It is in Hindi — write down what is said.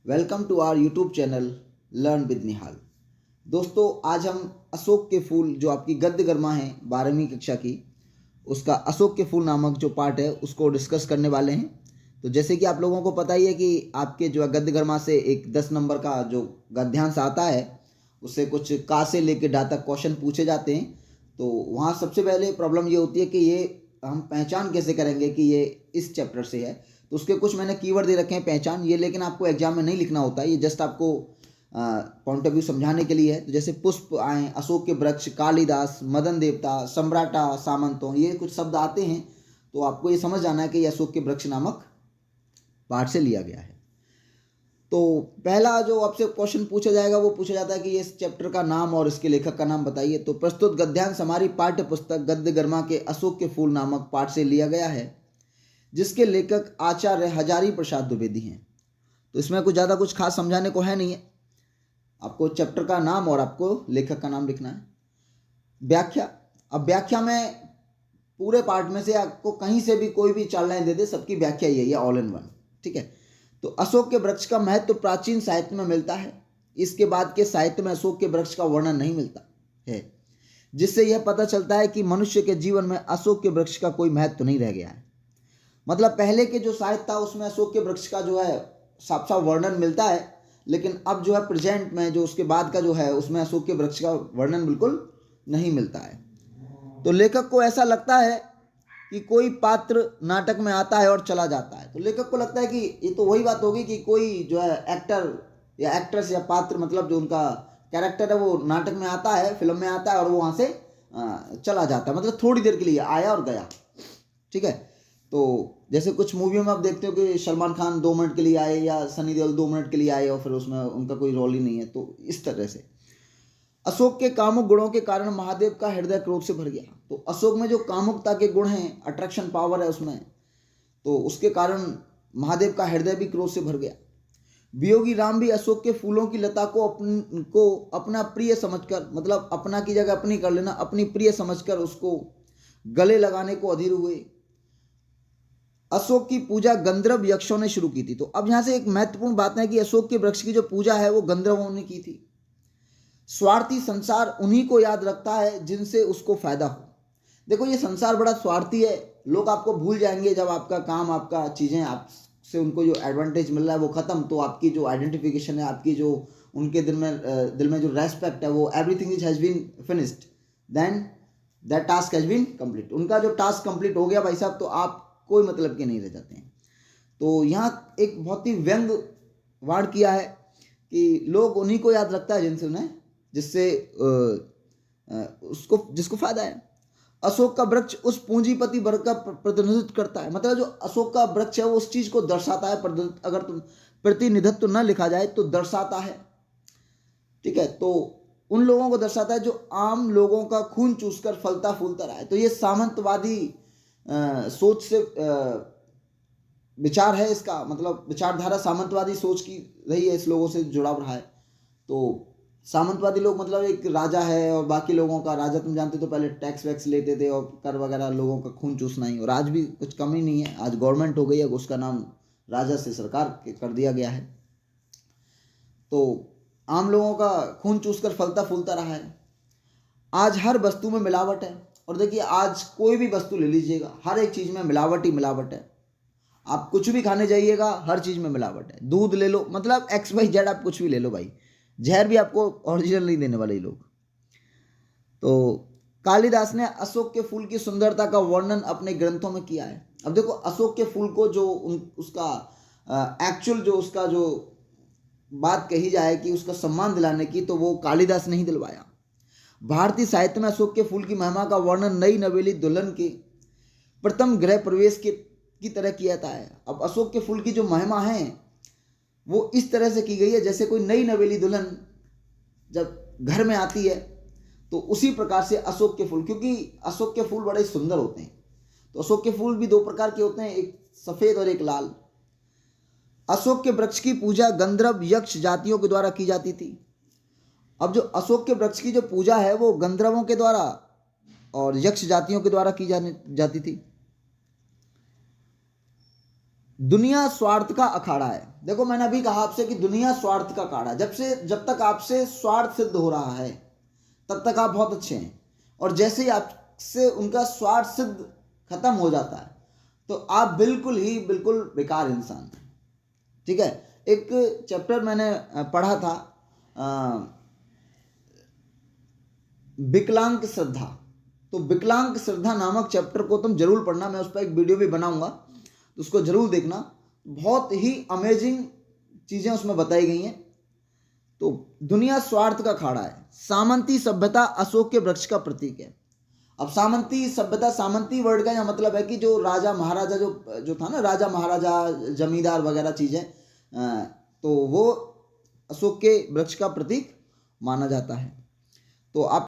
Welcome to our YouTube channel learn with Nihal. दोस्तों, आज हम अशोक के फूल जो आपकी गद्य गर्मा है 12वीं कक्षा की, उसका अशोक के फूल नामक जो पार्ट है उसको डिस्कस करने वाले हैं। तो जैसे कि आप लोगों को पता ही है कि आपके जो है गद्य गर्मा से एक 10 नंबर का जो गद्यांश आता है उससे कुछ का से लेके डा तक क्वेश्चन पूछे जाते हैं। तो वहाँ सबसे पहले प्रॉब्लम ये होती है कि ये हम पहचान कैसे करेंगे कि ये इस चैप्टर से है। तो उसके कुछ मैंने कीवर्ड दे रखे हैं पहचान ये, लेकिन आपको एग्जाम में नहीं लिखना होता है, ये जस्ट आपको पॉइंट ऑफ व्यू समझाने के लिए है। तो जैसे पुष्प आए, अशोक के वृक्ष, कालिदास, मदन देवता, सम्राटा, सामंतों, ये कुछ शब्द आते हैं। तो आपको ये समझ आना है कि ये अशोक के वृक्ष नामक पाठ से लिया गया है। तो पहला जो आपसे क्वेश्चन पूछा जाएगा वो पूछा जाता है कि इस चैप्टर का नाम और इसके लेखक का नाम बताइए। तो प्रस्तुत गद्यांश हमारी पाठ्य पुस्तक गद्य गर्मा के अशोक के फूल नामक पाठ से लिया गया है, जिसके लेखक आचार्य हजारी प्रसाद द्विवेदी हैं। तो इसमें कुछ ज़्यादा कुछ खास समझाने को है नहीं है, आपको चैप्टर का नाम और आपको लेखक का नाम लिखना है। व्याख्या, अब व्याख्या में पूरे पार्ट में से आपको कहीं से भी कोई भी 4 लाइन दे दे, सबकी व्याख्या यही है, ऑल इन वन। ठीक है। तो अशोक के वृक्ष का महत्व प्राचीन साहित्य में मिलता है। इसके बाद के साहित्य में अशोक के वृक्ष का वर्णन नहीं मिलता है, जिससे यह पता चलता है कि मनुष्य के जीवन में अशोक के वृक्ष का कोई महत्व नहीं रह गया है। मतलब पहले के जो साहित्य था उसमें अशोक के वृक्ष का जो है साफ साफ वर्णन मिलता है, लेकिन अब जो है प्रेजेंट में जो उसके बाद का जो है उसमें अशोक के वृक्ष का वर्णन बिल्कुल नहीं मिलता है। तो लेखक को ऐसा लगता है कि कोई पात्र नाटक में आता है और चला जाता है। तो लेखक को लगता है कि ये तो वही बात होगी कि कोई जो है एक्टर या एक्ट्रेस या पात्र, मतलब जो उनका कैरेक्टर है वो नाटक में आता है, फिल्म में आता है और वो वहाँ से चला जाता है, मतलब थोड़ी देर के लिए आया और गया। ठीक है। तो जैसे कुछ मूवियों में आप देखते हो कि सलमान खान 2 मिनट के लिए आए या सनी देओल 2 मिनट के लिए आए और फिर उसमें उनका कोई रोल ही नहीं है। तो इस तरह से अशोक के कामुक गुणों के कारण महादेव का हृदय क्रोध से भर गया। तो अशोक में जो कामुकता के गुण हैं, अट्रैक्शन पावर है उसमें, तो उसके कारण महादेव का हृदय भी क्रोध से भर गया। वियोगी राम भी अशोक के फूलों की लता को अपना प्रिय समझकर, मतलब अपना की जगह अपनी कर लेना, अपनी प्रिय समझकर उसको गले लगाने को अधीर हुए। अशोक की पूजा गंधर्व यक्षों ने शुरू की थी। तो अब यहाँ से एक महत्वपूर्ण बात है कि अशोक के वृक्ष की जो पूजा है वो गंधर्वों ने की थी। स्वार्थी संसार उन्हीं को याद रखता है जिनसे उसको फायदा हो। देखो, ये संसार बड़ा स्वार्थी है, लोग आपको भूल जाएंगे जब आपका काम, आपका चीज़ें, आपसे उनको जो एडवांटेज मिल रहा है वो ख़त्म, तो आपकी जो आइडेंटिफिकेशन है, आपकी जो उनके दिल में जो रेस्पेक्ट है, वो everything is has been finished, then that task has been complete. उनका जो टास्क कंप्लीट हो गया भाई साहब, तो आप कोई मतलब के नहीं रह जाते हैं। तो यहाँ एक बहुत ही व्यंग वार्ड किया है कि लोग उन्हीं को याद रखता है जिससे उसको जिसको फायदा है। अशोक का वृक्ष उस पूंजीपति वर्ग का प्रतिनिधित्व करता है, मतलब जो अशोक का वृक्ष है वो उस चीज को दर्शाता है, अगर तुम प्रतिनिधित्व न लिखा जाए तो दर्शाता है। ठीक है। तो उन लोगों को दर्शाता है जो आम लोगों का खून चूसकर फलता फूलता रहा है। तो ये सामंतवादी सोच से विचार है इसका, मतलब विचारधारा सामंतवादी सोच की रही है, इस लोगों से जुड़ा रहा है। तो सामंतवादी लोग मतलब एक राजा है और बाकी लोगों का, राजा तुम जानते तो पहले टैक्स वैक्स लेते थे और कर वगैरह, लोगों का खून चूसना ही, और आज भी कुछ कम ही नहीं है। आज गवर्नमेंट हो गई है, उसका नाम राजा से सरकार कर दिया गया है। तो आम लोगों का खून चूसकर फलता फूलता रहा है। आज हर वस्तु में मिलावट है, और देखिए आज कोई भी वस्तु ले लीजिएगा, हर एक चीज़ में मिलावट ही मिलावट है। आप कुछ भी खाने जाइएगा, हर चीज़ में मिलावट है। दूध ले लो, मतलब XYZ आप कुछ भी ले लो भाई, जहर भी आपको ओरिजिनल नहीं देने वाले लोग। तो कालिदास ने अशोक के फूल की सुंदरता का वर्णन अपने ग्रंथों में किया है। अब देखो, अशोक के फूल को जो उसका एक्चुअल जो उसका जो बात कही जाए कि उसका सम्मान दिलाने की, तो वो कालिदास ने ही दिलवाया। भारतीय साहित्य में अशोक के फूल की महिमा का वर्णन नई नवेली दुल्हन के प्रथम गृह प्रवेश की तरह किया जाता है। अब अशोक के फूल की जो महिमा है वो इस तरह से की गई है, जैसे कोई नई नवेली दुल्हन जब घर में आती है तो उसी प्रकार से अशोक के फूल, क्योंकि अशोक के फूल बड़े सुंदर होते हैं। तो अशोक के फूल भी 2 प्रकार के होते हैं, एक सफ़ेद और एक लाल। अशोक के वृक्ष की पूजा गंधर्व यक्ष जातियों के द्वारा की जाती थी। अब जो अशोक के वृक्ष की जो पूजा है वो गंधर्वों के द्वारा और यक्ष जातियों के द्वारा की जाती थी। दुनिया स्वार्थ का अखाड़ा है। देखो मैंने अभी कहा आपसे कि दुनिया स्वार्थ का अखाड़ा, जब तक आपसे स्वार्थ सिद्ध हो रहा है तब तक आप बहुत अच्छे हैं, और जैसे ही आपसे उनका स्वार्थ सिद्ध खत्म हो जाता है तो आप बिल्कुल बेकार इंसान हैं। ठीक है, एक चैप्टर मैंने पढ़ा था, विकलांग श्रद्धा। तो विकलांग श्रद्धा नामक चैप्टर को तुम जरूर पढ़ना, मैं उस पर एक वीडियो भी बनाऊंगा, तो उसको जरूर देखना। बहुत ही अमेजिंग चीजें उसमें बताई गई हैं। तो दुनिया स्वार्थ का खाड़ा है। सामंती सभ्यता अशोक के वृक्ष का प्रतीक है। अब सामंती सभ्यता, सामंती वर्ड का यह मतलब है कि जो राजा महाराजा जो था ना, राजा महाराजा जमींदार वगैरह चीजें, तो वो अशोक के वृक्ष का प्रतीक माना जाता है। तो आप